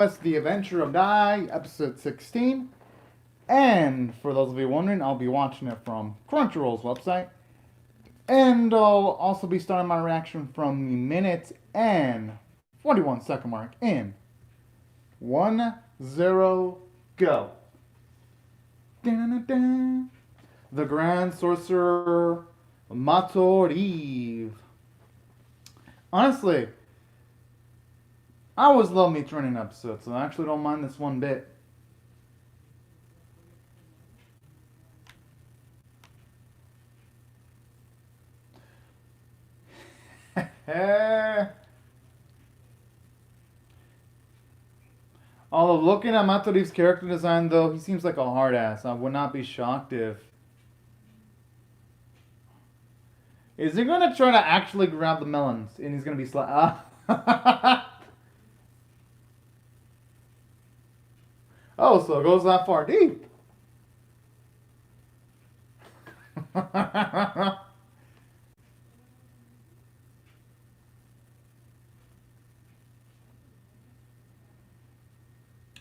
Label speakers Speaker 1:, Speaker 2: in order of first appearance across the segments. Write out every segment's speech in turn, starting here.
Speaker 1: It's The Adventure of Dai, episode 16. And for those of you wondering, I'll be watching it from Crunchyroll's website. And I'll also be starting my reaction from the minute and 41-second mark in 1-0 go. Dun-dun-dun. The Grand Sorcerer Matoriv. Honestly, I always love me training episodes, so I actually don't mind this one bit. Although looking at Matoriv's character design, though, he seems like a hard ass. I would not be shocked if... Is he gonna try to actually grab the melons? And he's gonna be Oh, so it goes that far deep.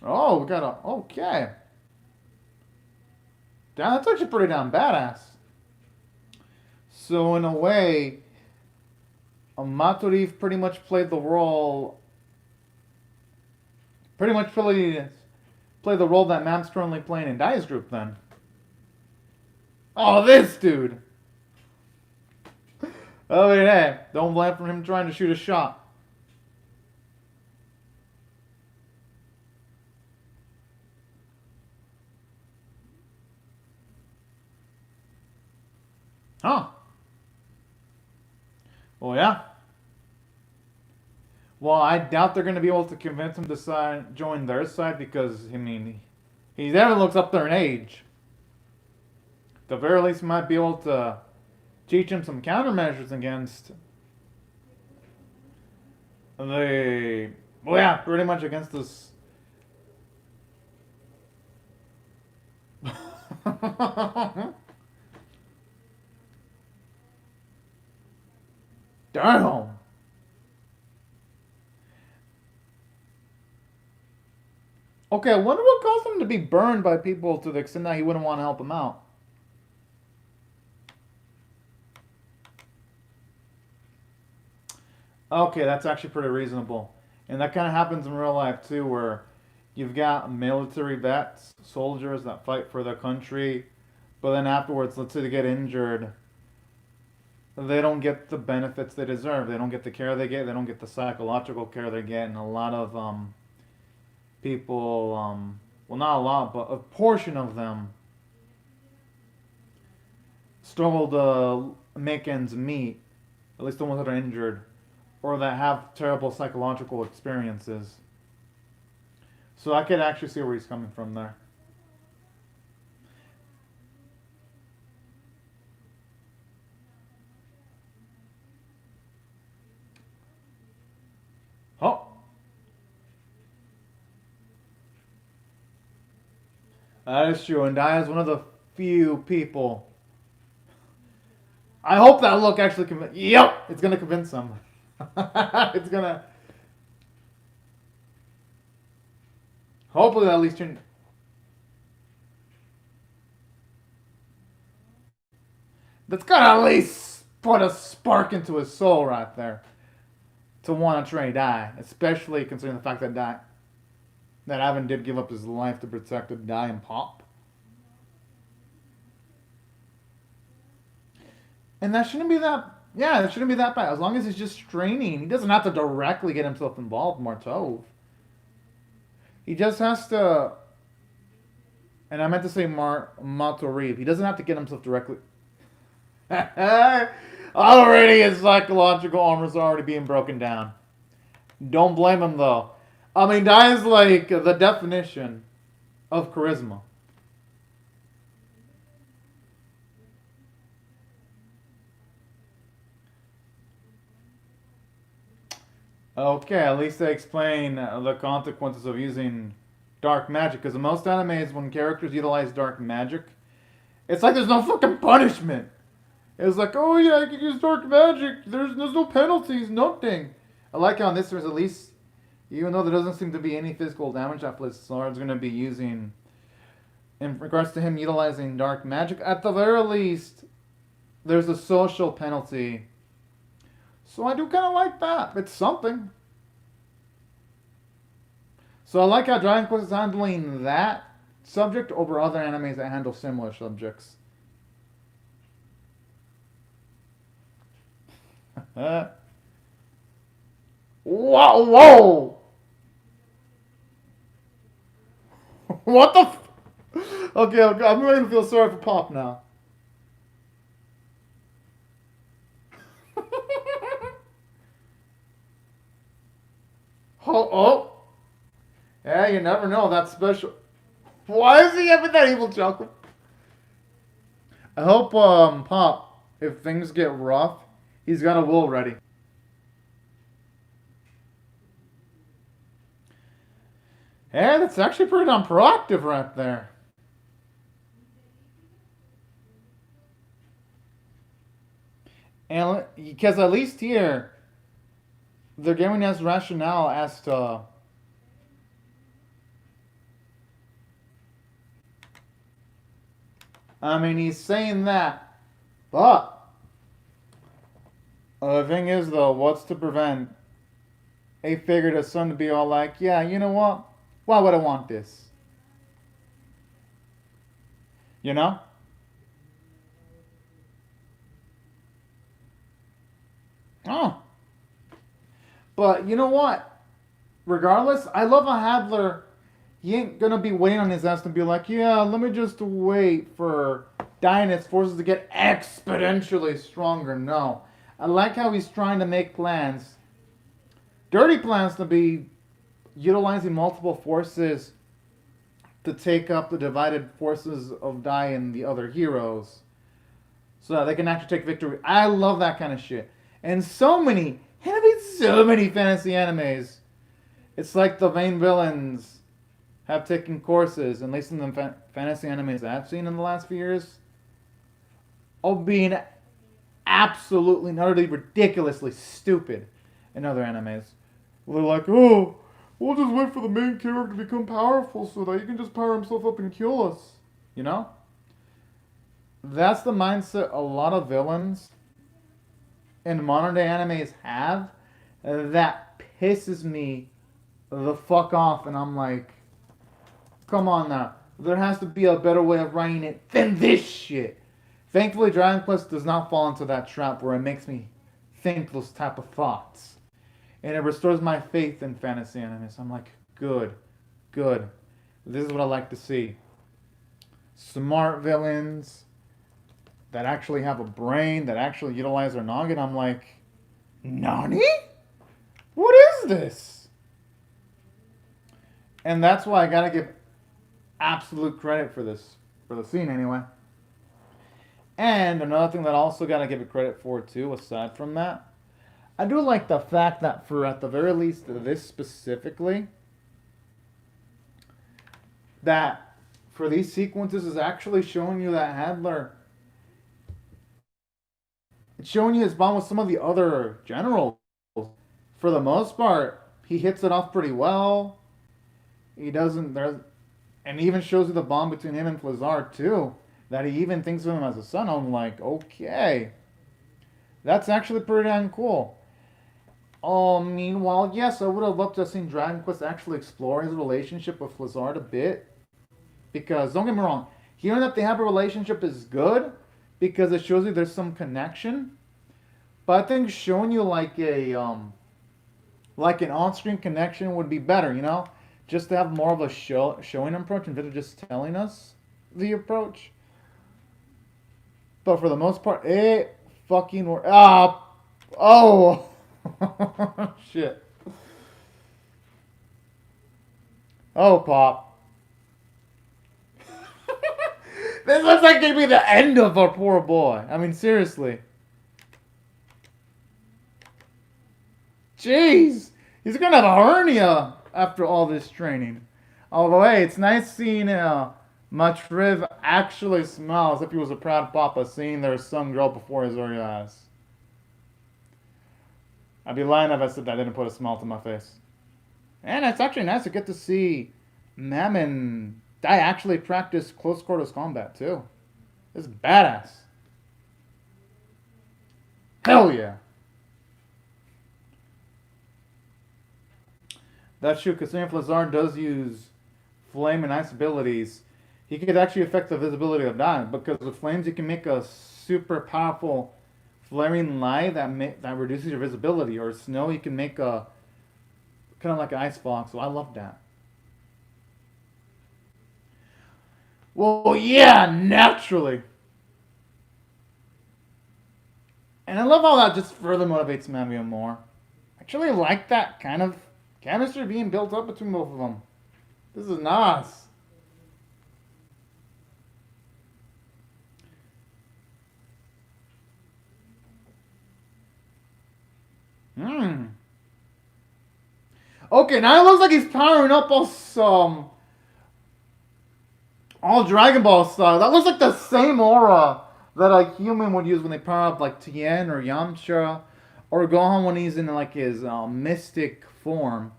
Speaker 1: Oh, we got a... Okay. Damn, that's actually pretty damn badass. So in a way, Matoriv pretty much played the role... Pretty much played the role that Mam's currently playing in Dai's group then. Oh, this dude! Oh, yeah. Don't blame for him trying to shoot a shot. Huh. Oh, yeah? Well, I doubt they're going to be able to convince him to join their side because, I mean, he never looks up there in age. At the very least, he might be able to teach him some countermeasures against the... Well, yeah, pretty much against this... Damn! Okay, I wonder what caused him to be burned by people to the extent that he wouldn't want to help him out. Okay, that's actually pretty reasonable. And that kind of happens in real life too, where you've got military vets, soldiers that fight for their country, but then afterwards, let's say they get injured, they don't get the benefits they deserve. They don't get the care they get. They don't get the psychological care they get. And a lot of people, well, not a lot, but a portion of them struggle to make ends meet, at least the ones that are injured, or that have terrible psychological experiences. So I could actually see where he's coming from there. Oh! That is true, and Dai is one of the few people. I hope that look actually convince... Yep! It's gonna convince them. It's gonna... Hopefully that at least turn... That's gonna at least put a spark into his soul right there. To want to train Dai, especially considering the fact that Avin did give up his life to protect Dai and Pop. And that shouldn't be that... Yeah, it shouldn't be that bad. As long as he's just training. He doesn't have to directly get himself involved in Martov. He just has to... And I meant to say Matoriv. He doesn't have to get himself directly... Already his psychological armor's already being broken down. Don't blame him though. I mean, Dai is like the definition of charisma. Okay, at least they explain the consequences of using dark magic. Because in most animes, when characters utilize dark magic, it's like there's no fucking punishment. It's like, oh yeah, I can use dark magic. There's no penalties, nothing. I like how in this there's at least Even though there doesn't seem to be any physical damage that Blizzard's going to be using in regards to him utilizing dark magic, at the very least, there's a social penalty. So I do kind of like that. It's something. So I like how Dragon Quest is handling that subject over other animes that handle similar subjects. Whoa, whoa! What the Okay, I'm going to feel sorry for Pop now. Oh. Yeah, you never know. That's special. Why is he having that evil chuckle? I hope, Pop, if things get rough, he's got a will ready. Yeah, that's actually pretty damn proactive right there. And because at least here, they're giving us rationale as to he's saying that, but the thing is though, what's to prevent a figure to son to be all like, yeah, you know what? Why would I want this? You know? Oh. But you know what? Regardless, I love a Hadler. He ain't gonna be waiting on his ass to be like, yeah, let me just wait for Dai and its forces to get exponentially stronger. No. I like how he's trying to make plans. Dirty plans to be utilizing multiple forces to take up the divided forces of Dai and the other heroes. So that they can actually take victory. I love that kind of shit. And so many fantasy animes. It's like the main villains have taken courses, at least in the fantasy animes I've seen in the last few years, of being absolutely and utterly ridiculously stupid in other animes. They're like, oh, we'll just wait for the main character to become powerful so that he can just power himself up and kill us. You know? That's the mindset a lot of villains in modern day animes have. That pisses me the fuck off, and I'm like, come on now. There has to be a better way of writing it than this shit. Thankfully, Dragon Quest does not fall into that trap where it makes me think those type of thoughts. And it restores my faith in fantasy animes. I'm like, good. This is what I like to see. Smart villains that actually have a brain, that actually utilize their noggin. I'm like, Nani? What is this? And that's why I gotta give absolute credit for this, for the scene anyway. And another thing that I also gotta give it credit for too, aside from that, I do like the fact that for at the very least this specifically, that for these sequences is actually showing you that Hadler, it's showing you his bond with some of the other generals. For the most part, he hits it off pretty well. He doesn't, and even shows you the bond between him and Blizzard too. That he even thinks of him as a son. I'm like, okay, that's actually pretty damn cool. Meanwhile, yes, I would have loved to have seen Dragon Quest actually explore his relationship with Blizzard a bit. Because, don't get me wrong, hearing that they have a relationship is good, because it shows you there's some connection. But I think showing you like an on-screen connection would be better, you know? Just to have more of a showing approach instead of just telling us the approach. But for the most part, it fucking worked. Oh! Shit. Oh, Pop. This looks like it'd be the end of our poor boy. I mean, seriously. Jeez. He's gonna have a hernia after all this training. Although, hey, it's nice seeing Matriv actually smile as if he was a proud papa seeing their son grow before his very eyes. I'd be lying if I said that I didn't put a smile to my face. And it's actually nice to get to see Mem and Dai actually practice close quarters combat too. This is badass. Hell yeah. That's true, considering if Lazar does use flame and ice abilities, he could actually affect the visibility of Dai, because with flames you can make a super powerful flaring light that reduces your visibility, or snow you can make a kind of like an ice block, so I love that. Well, yeah, naturally. And I love how that just further motivates Mem even more. I actually like that kind of chemistry being built up between both of them. This is nice. Okay, now it looks like he's powering up all Dragon Ball style. That looks like the same aura that a human would use when they power up like Tien or Yamcha or Gohan when he's in like his mystic form.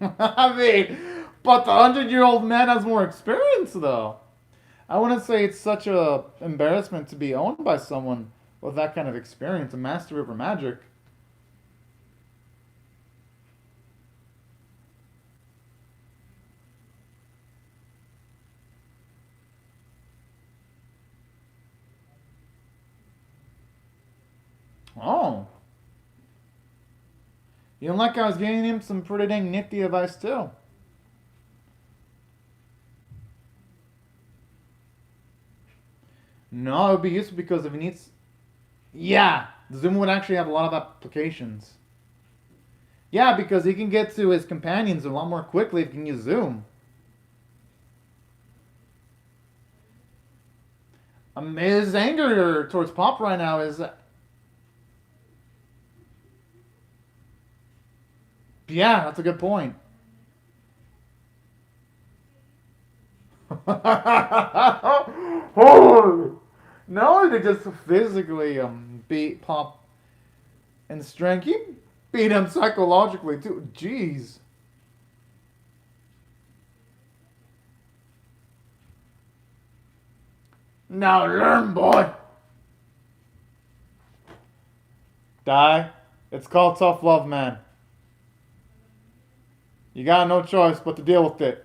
Speaker 1: I mean, but the 100-year-old man has more experience though. I wouldn't say it's such a embarrassment to be owned by someone with that kind of experience, a master over magic. Oh. You know, like I was getting him some pretty dang nifty advice too. No, it would be useful because if he needs... Yeah, Zoom would actually have a lot of applications. Yeah, because he can get to his companions a lot more quickly if he can use Zoom. His anger towards Pop right now is... Yeah, that's a good point. Not only to just physically beat Pop in strength, he beat him psychologically too. Jeez. Now learn, boy. Die. It's called tough love, man. You got no choice but to deal with it.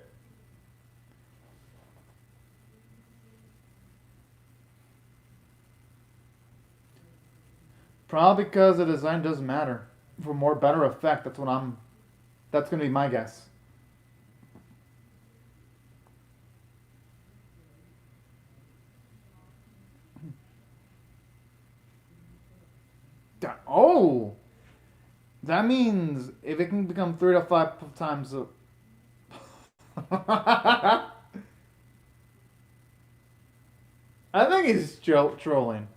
Speaker 1: Probably because the design doesn't matter. For more better effect, that's gonna be my guess. Oh! That means if it can become 3 to 5 times I think he's trolling.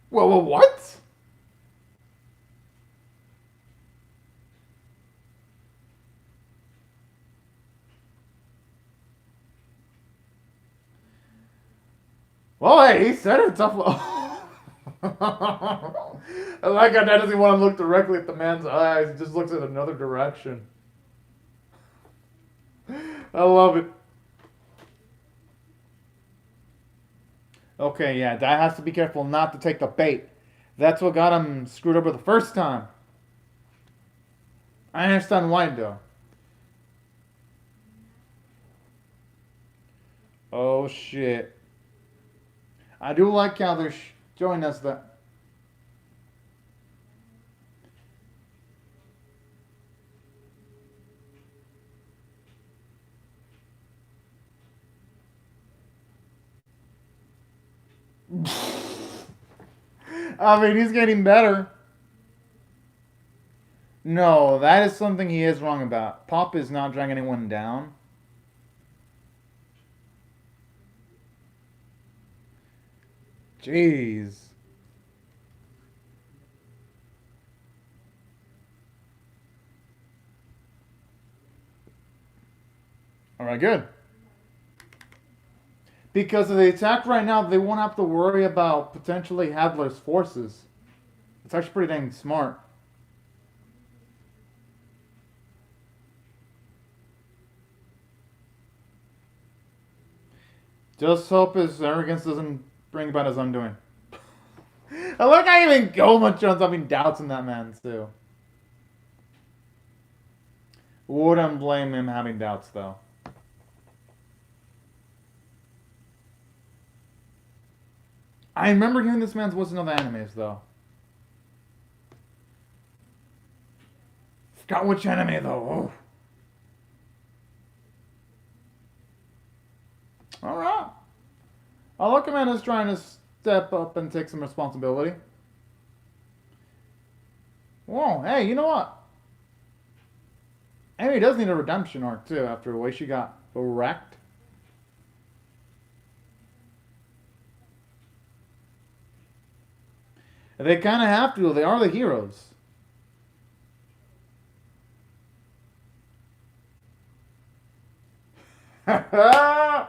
Speaker 1: Whoa, what? Well, hey, he said it tough. I like how that doesn't want to look directly at the man's eyes. He just looks at another direction. I love it. Okay, yeah, Dai has to be careful not to take the bait. That's what got him screwed over the first time. I understand why, though. Oh, shit. I do like how they're showing us that. I mean, he's getting better. No, that is something he is wrong about. Pop is not dragging anyone down. Jeez. Alright, good. Because if they attack right now, they won't have to worry about potentially Hadler's forces. It's actually pretty dang smart. Just hope his arrogance doesn't bring about his undoing. I like how even Goma Jones having doubts in that man, too. Wouldn't blame him having doubts, though. I remember hearing this man's voice in other animes, though. Forgot which anime, though. Oh. Alright. I like a man who's trying to step up and take some responsibility. Whoa, hey, you know what? Amy does need a redemption arc, too, after the way she got wrecked. They kind of have to. They are the heroes. Aw,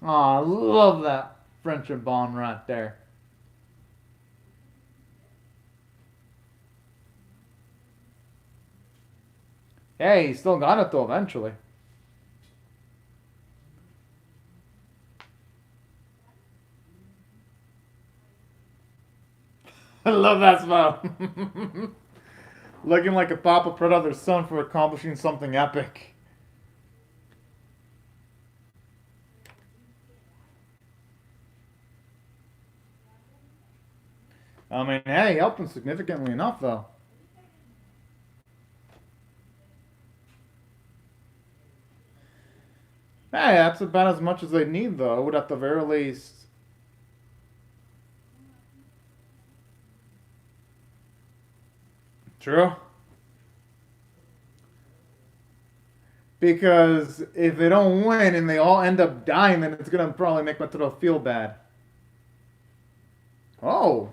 Speaker 1: I love that friendship bond right there. Hey, he still got it though eventually. I love that smile. Looking like a papa proud of their son for accomplishing something epic. I mean, hey, helped him significantly enough, though. Hey, that's about as much as they need, though, at the very least. True. Because if they don't win and they all end up dying, then it's going to probably make Maturo feel bad. Oh.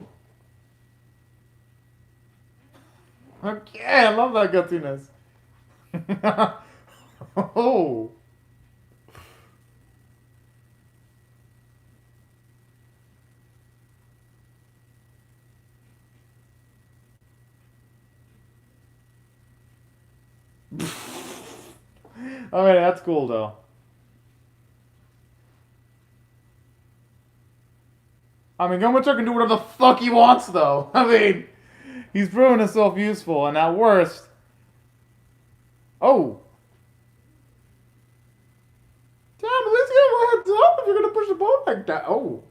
Speaker 1: Okay, I love that gutsiness. Oh. I mean, that's cool, though. I mean, Gomacho can do whatever the fuck he wants, though. I mean, he's proven himself useful, and at worst... Oh. Damn, at least give him a heads up if you're gonna push the boat like that. Oh.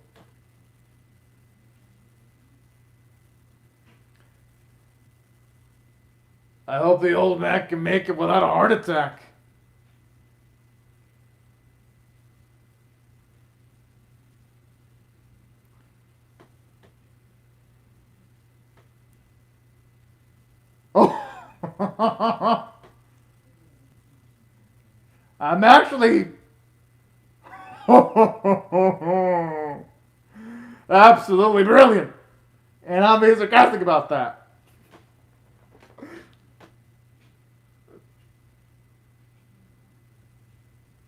Speaker 1: I hope the old man can make it without a heart attack. Oh. I'm actually absolutely brilliant. And I'm being sarcastic about that.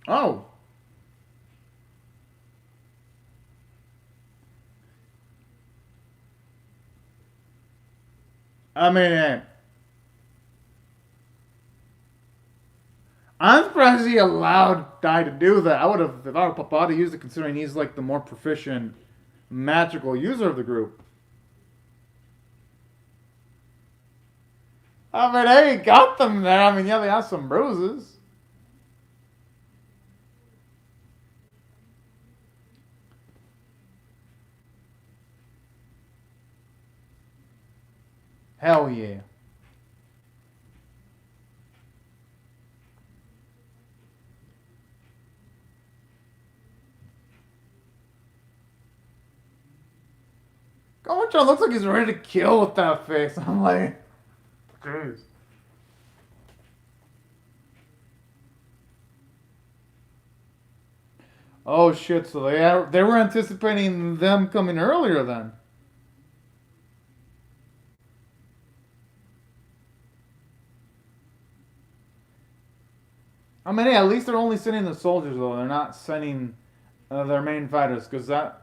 Speaker 1: Oh. I mean, I'm surprised he allowed Dai to do that. I would have, if I were Papa, to use it, considering he's like the more proficient magical user of the group. I mean, hey, he got them there. I mean, yeah, they have some bruises. Hell yeah. Gomacho looks like he's ready to kill with that face. I'm like, jeez. Oh shit! So they were anticipating them coming earlier then. I mean, hey, at least they're only sending the soldiers though. They're not sending their main fighters, because that's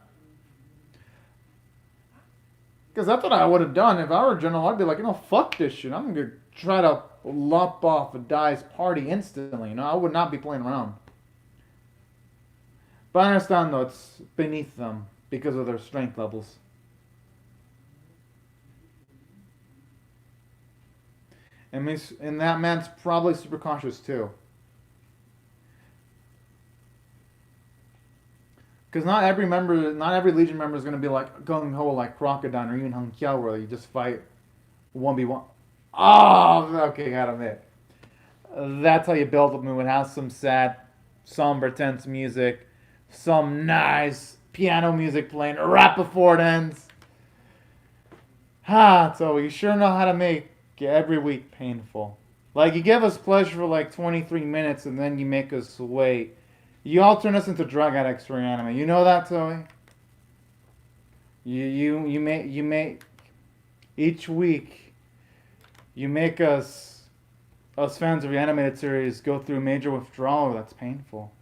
Speaker 1: what I would have done if I were general. I'd be like, fuck this shit. I'm gonna try to lop off a Dai's party instantly. I would not be playing around. But I understand though, it's beneath them because of their strength levels. And that man's probably super cautious too. Because not every Legion member is going to be like gung ho like Crocodile or even Hung Kiao, where you just fight 1v1. Oh, okay, gotta admit. That's how you build up a move. It has some sad, somber, tense music, some nice piano music playing right before it ends. So you sure know how to make every week painful. Like, you give us pleasure for like 23 minutes and then you make us wait. You all turn us into drug addicts for anime. You know that, Toei? You make each week. You make us fans of your animated series go through major withdrawal. That's painful.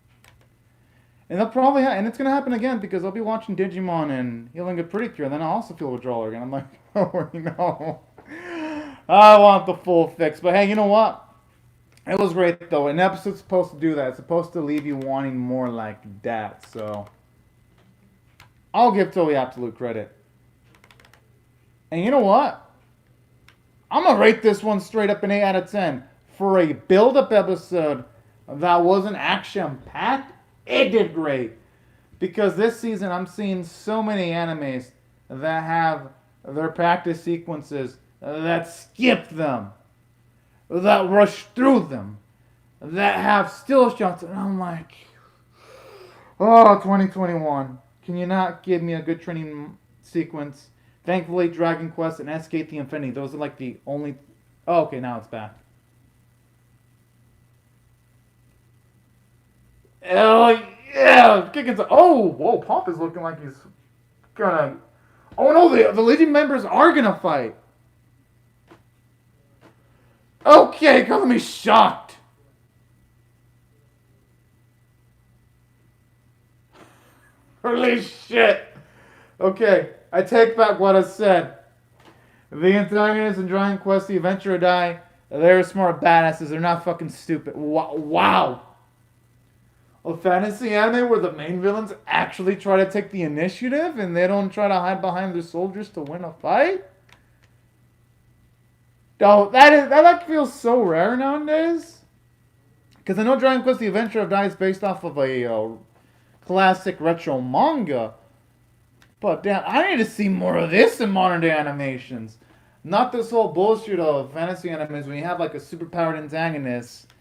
Speaker 1: And they'll probably and it's gonna happen again because I'll be watching Digimon and Healing a Pretty Cure, and then I'll also feel withdrawal again. I'm like, oh no, I want the full fix. But hey, you know what? It was great though. An episode's supposed to do that. It's supposed to leave you wanting more like that. So I'll give Toei absolute credit. And you know what? I'm gonna rate this one straight up an 8 out of 10 for a build-up episode that wasn't action-packed. It did great because this season I'm seeing so many animes that have their practice sequences that skip them, that rush through them, that have still shots, and I'm like, oh, 2021, can you not give me a good training sequence? Thankfully, Dragon Quest and SK the Infinity, those are like the only... Oh, okay, now it's back. Oh, yeah, kicking... Oh, whoa, Pop is looking like he's gonna... Oh no, the Legion members are gonna fight. Okay, color me shocked. Holy shit. Okay, I take back what I said. The antagonists in Dragon Quest, the Adventure of Dai, they're smart badasses. They're not fucking stupid. Wow. A fantasy anime where the main villains actually try to take the initiative and they don't try to hide behind their soldiers to win a fight? No, that feels so rare nowadays. Because I know Dragon Quest The Adventure of Dai is based off of a classic retro manga. But damn, I need to see more of this in modern day animations. Not this whole bullshit of fantasy animes when you have like a superpowered antagonist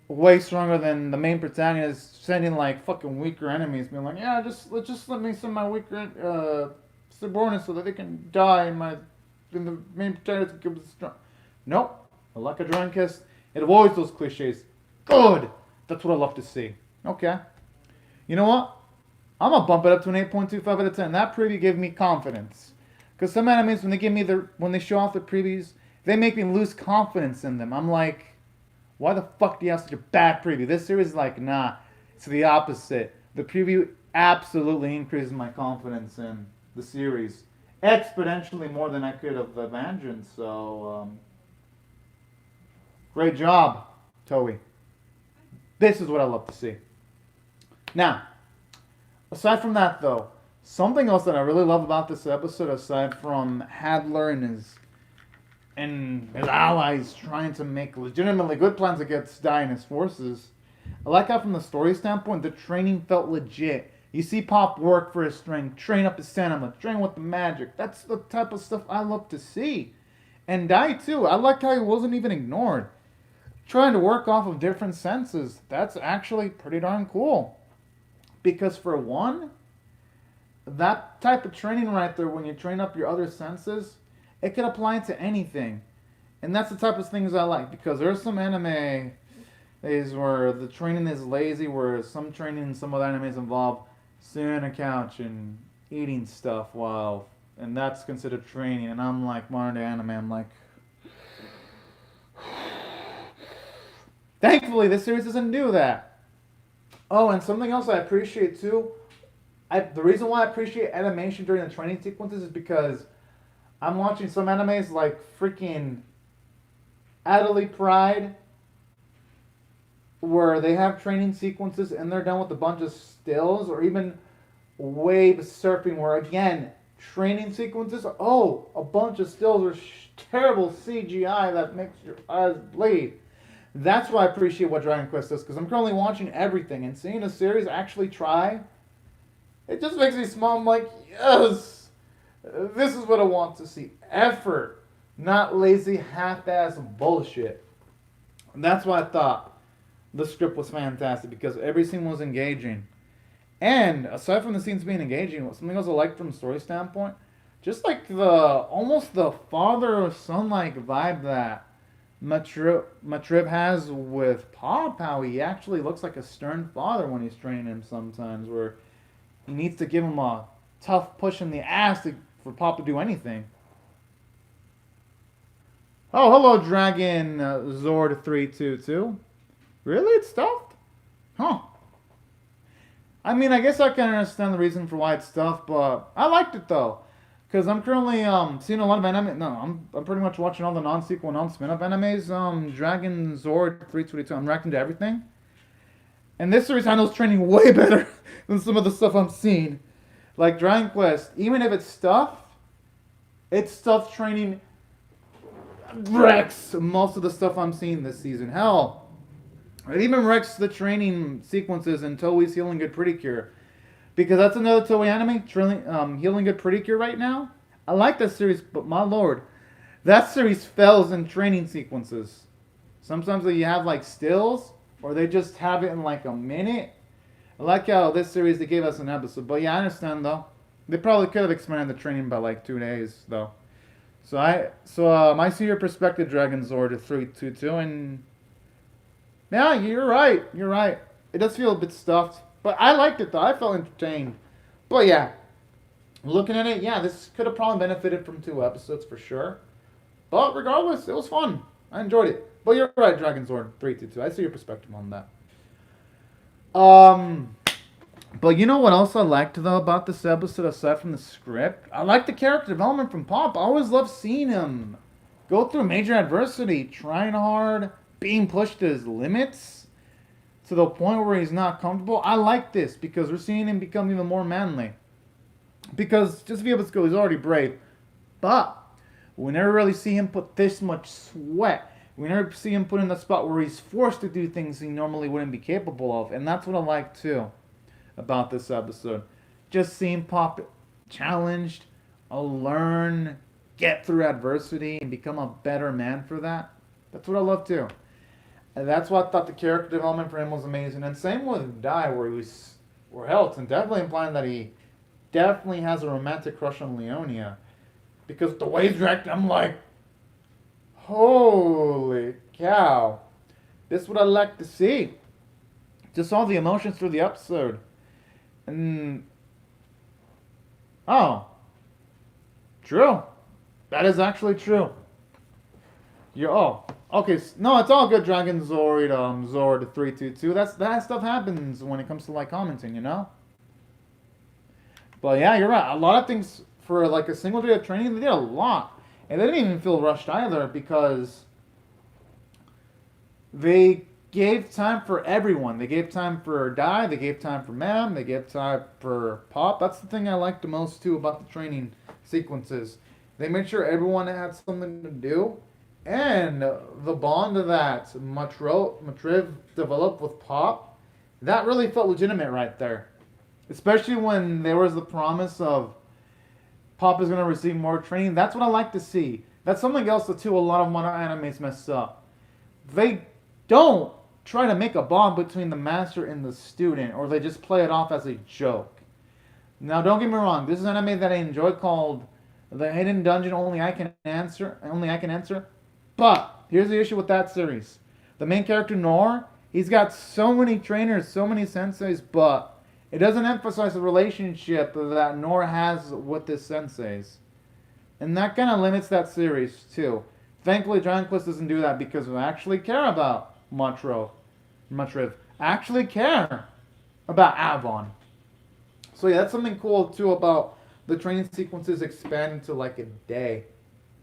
Speaker 1: way stronger than the main protagonist, sending like fucking weaker enemies, being like, yeah, just let me send my weaker subordinates so that they can die in the main protagonist can give us strong. Nope. I like a Dragon Quest. It avoids those cliches. Good. That's what I love to see. Okay. You know what? I'm gonna bump it up to an 8.25 out of 10. That preview gave me confidence. Because some animes, when they show off the previews, they make me lose confidence in them. I'm like, why the fuck do you have such a bad preview? This series is like, nah, it's the opposite. The preview absolutely increases my confidence in the series. Exponentially more than I could have imagined. So, great job, Toei. This is what I love to see. Now, aside from that though, something else that I really love about this episode, aside from Hadler and his allies trying to make legitimately good plans against Dai and his forces, I like how from the story standpoint, the training felt legit. You see Pop work for his strength, train up his stamina, train with the magic. That's the type of stuff I love to see. And Dai too, I liked how he wasn't even ignored. Trying to work off of different senses, that's actually pretty darn cool. Because for one, that type of training right there, when you train up your other senses, it can apply to anything. And that's the type of things I like. Because there's some anime where the training is lazy, where some training in some other animes involve sitting on a couch and eating stuff and that's considered training. And I'm like, modern day anime, I'm like, Thankfully, this series doesn't do that. Oh, and something else I appreciate too. The reason why I appreciate animation during the training sequences is because I'm watching some animes like freaking Adelaide Pride, where they have training sequences and they're done with a bunch of stills, or even wave surfing, where again, training sequences, oh, a bunch of stills or terrible CGI that makes your eyes bleed. That's why I appreciate what Dragon Quest does, because I'm currently watching everything and seeing a series actually try. It just makes me smile. I'm like, yes, this is what I want to see. Effort, not lazy half-ass bullshit. And that's why I thought the script was fantastic, because every scene was engaging. And aside from the scenes being engaging, something else I liked from a story standpoint, just like almost the father-son like vibe that Matrib has with Pop, how he actually looks like a stern father when he's training him sometimes, where he needs to give him a tough push in the ass for Pop to do anything. Oh, hello, Dragon Zord322. Really? It's stuffed? Huh. I mean, I guess I can understand the reason for why it's stuffed, but I liked it though. Because I'm currently seeing a lot of anime. No, I'm pretty much watching all the non-sequel, non-spin-off animes. Dragon Zord 322. I'm reacting to everything. And this series handles training way better than some of the stuff I'm seeing. Like Dragon Quest, even if it's stuff training wrecks most of the stuff I'm seeing this season. Hell, it even wrecks the training sequences in Toei's Healing Good Pretty Cure. Because that's another Toei anime, Healing Good Pretty Cure right now. I like that series, but my lord, that series fails in training sequences. Sometimes you have like stills, or they just have it in like a minute. I like how this series, they gave us an episode. But yeah, I understand though. They probably could have expanded the training by like 2 days though. So I see your perspective, Dragon Zord 322, and yeah, you're right. You're right. It does feel a bit stuffed. But I liked it though. I felt entertained. But yeah, looking at it, yeah, this could have probably benefited from 2 episodes for sure. But regardless, it was fun. I enjoyed it. But you're right, Dragon Zord 322. I see your perspective on that. But you know what else I liked though about this episode aside from the script? I liked the character development from Pop. I always loved seeing him go through major adversity, trying hard, being pushed to his limits, to the point where he's not comfortable. I like this because we're seeing him become even more manly. Because just to be able to go, he's already brave. But we never really see him put this much sweat. We never see him put in the spot where he's forced to do things he normally wouldn't be capable of. And that's what I like too about this episode. Just seeing Pop challenged, learn, get through adversity, and become a better man for that. That's what I love too. And that's why I thought the character development for him was amazing. And same with Dai, where it's definitely implying that he definitely has a romantic crush on Leonia. Because the way he's reacting, I'm like, holy cow. This is what I like to see. Just all the emotions through the episode. And oh, true. That is actually true. Okay. No, it's all good, Dragon Zord, Zord 322. That stuff happens when it comes to like commenting, you know. But yeah, you're right. A lot of things for like a single day of training, they did a lot, and they didn't even feel rushed either because they gave time for everyone. They gave time for Dai, they gave time for Mam, they gave time for Pop. That's the thing I liked the most too about the training sequences. They made sure everyone had something to do. And the bond that Matriv developed with Pop, that really felt legitimate right there. Especially when there was the promise of Pop is going to receive more training. That's what I like to see. That's something else that too a lot of modern animes mess up. They don't try to make a bond between the master and the student, or they just play it off as a joke. Now don't get me wrong, this is an anime that I enjoy called The Hidden Dungeon Only I Can Answer. But here's the issue with that series. The main character, Nor, he's got so many trainers, so many senseis, but it doesn't emphasize the relationship that Nor has with his senseis. And that kind of limits that series, too. Thankfully, Dragon Quest doesn't do that because we actually care about Muchriv actually care about Avon. So yeah, that's something cool too about the training sequences expanding to like a day.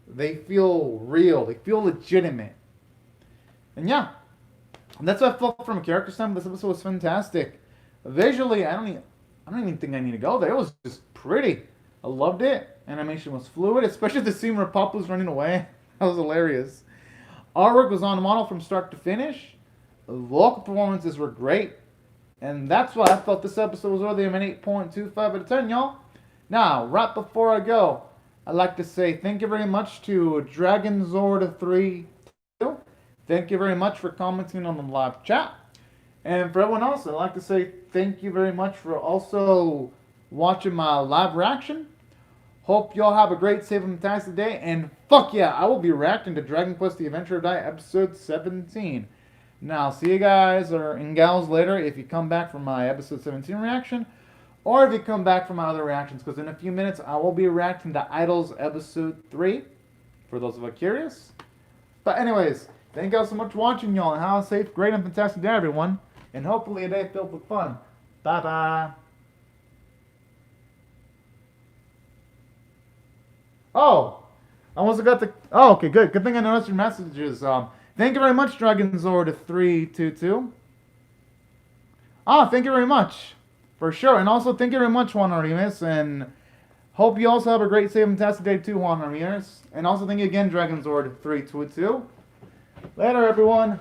Speaker 1: They feel real. They feel legitimate. And yeah, that's what I felt from a character standpoint. This episode was fantastic. Visually, I don't even think I need to go there. It was just pretty. I loved it. Animation was fluid, especially the scene where Pop was running away. That was hilarious. Artwork was on model from start to finish. The vocal performances were great. And that's why I felt this episode was worthy of an 8.25 out of 10, y'all. Now, right before I go, I'd like to say thank you very much to DragonZord32. Thank you very much for commenting on the live chat. And for everyone else, I'd like to say thank you very much for also watching my live reaction. Hope y'all have a great, safe, and fantastic day. And fuck yeah, I will be reacting to Dragon Quest The Adventure of Dai episode 17. Now, see you guys and gals later if you come back from my episode 17 reaction. Or if you come back from my other reactions. Because in a few minutes, I will be reacting to Idols episode 3. For those of you curious. But anyways, thank you all so much for watching, y'all. And have a safe, great, and fantastic day, everyone. And hopefully a day filled with fun. Bye-bye. Oh, I almost got the... Oh, okay, good. Good thing I noticed your messages. Thank you very much, DragonZord322. Thank you very much. For sure. And also, thank you very much, Juan Arimas. And hope you also have a great, safe, and fantastic day too, Juan Arimas. And also, thank you again, DragonZord322. Later, everyone.